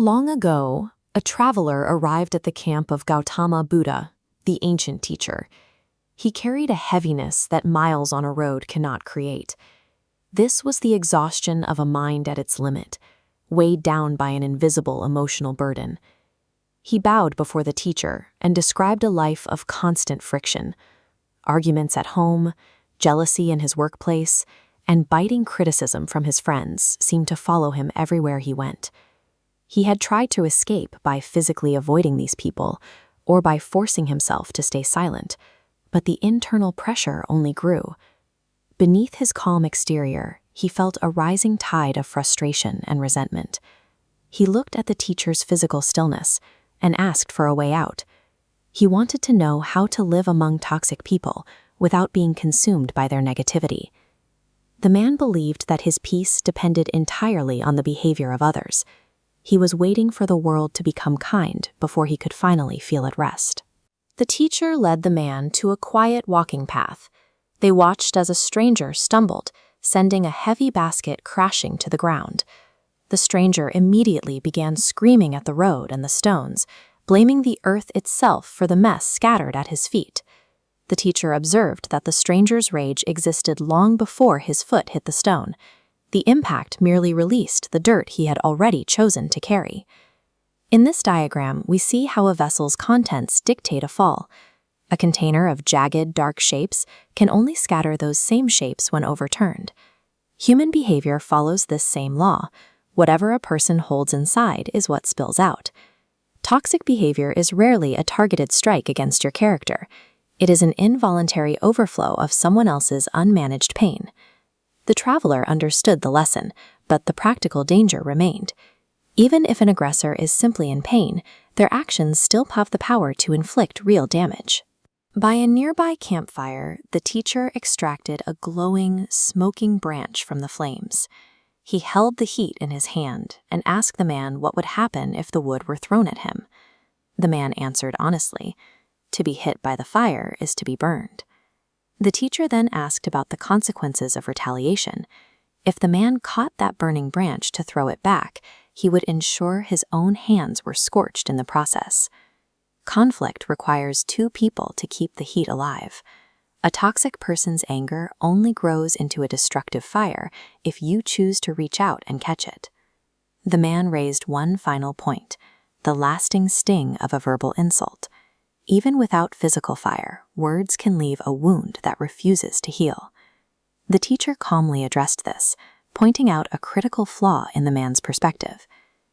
Long ago, a traveler arrived at the camp of Gautama Buddha, the ancient teacher. He carried a heaviness that miles on a road cannot create. This was the exhaustion of a mind at its limit, weighed down by an invisible emotional burden. He bowed before the teacher and described a life of constant friction. Arguments at home, jealousy in his workplace, and biting criticism from his friends seemed to follow him everywhere he went. He had tried to escape by physically avoiding these people or by forcing himself to stay silent, but the internal pressure only grew. Beneath his calm exterior, he felt a rising tide of frustration and resentment. He looked at the teacher's physical stillness and asked for a way out. He wanted to know how to live among toxic people without being consumed by their negativity. The man believed that his peace depended entirely on the behavior of others. He was waiting for the world to become kind before he could finally feel at rest. The teacher led the man to a quiet walking path. They watched as a stranger stumbled, sending a heavy basket crashing to the ground. The stranger immediately began screaming at the road and the stones, blaming the earth itself for the mess scattered at his feet. The teacher observed that the stranger's rage existed long before his foot hit the stone. The impact merely released the dirt he had already chosen to carry. In this diagram, we see how a vessel's contents dictate a fall. A container of jagged, dark shapes can only scatter those same shapes when overturned. Human behavior follows this same law. Whatever a person holds inside is what spills out. Toxic behavior is rarely a targeted strike against your character. It is an involuntary overflow of someone else's unmanaged pain. The traveler understood the lesson, but the practical danger remained. Even if an aggressor is simply in pain, their actions still have the power to inflict real damage. By a nearby campfire, the teacher extracted a glowing, smoking branch from the flames. He held the heat in his hand and asked the man what would happen if the wood were thrown at him. The man answered honestly, "To be hit by the fire is to be burned." The teacher then asked about the consequences of retaliation. If the man caught that burning branch to throw it back, he would ensure his own hands were scorched in the process. Conflict requires two people to keep the heat alive. A toxic person's anger only grows into a destructive fire if you choose to reach out and catch it. The man raised one final point, the lasting sting of a verbal insult. Even without physical fire, words can leave a wound that refuses to heal. The teacher calmly addressed this, pointing out a critical flaw in the man's perspective.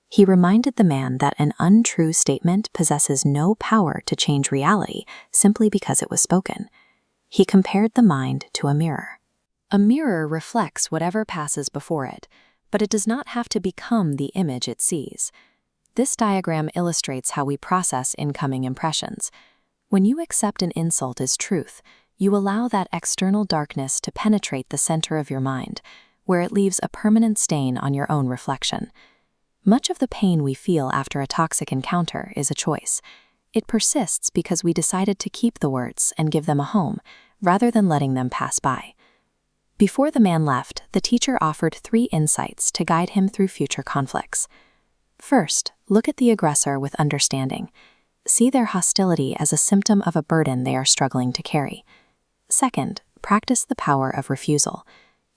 He reminded the man that an untrue statement possesses no power to change reality simply because it was spoken. He compared the mind to a mirror. A mirror reflects whatever passes before it, but it does not have to become the image it sees. This diagram illustrates how we process incoming impressions. When you accept an insult as truth, you allow that external darkness to penetrate the center of your mind, where it leaves a permanent stain on your own reflection. Much of the pain we feel after a toxic encounter is a choice. It persists because we decided to keep the words and give them a home, rather than letting them pass by. Before the man left, the teacher offered 3 insights to guide him through future conflicts. First, look at the aggressor with understanding. See their hostility as a symptom of a burden they are struggling to carry. Second, practice the power of refusal.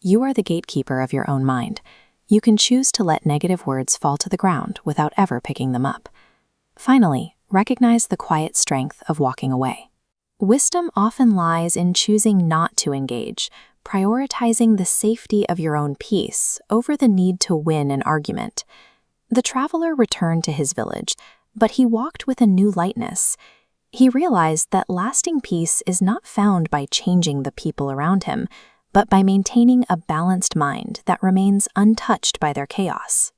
You are the gatekeeper of your own mind. You can choose to let negative words fall to the ground without ever picking them up. Finally, recognize the quiet strength of walking away. Wisdom often lies in choosing not to engage, prioritizing the safety of your own peace over the need to win an argument. The traveler returned to his village, but he walked with a new lightness. He realized that lasting peace is not found by changing the people around him, but by maintaining a balanced mind that remains untouched by their chaos.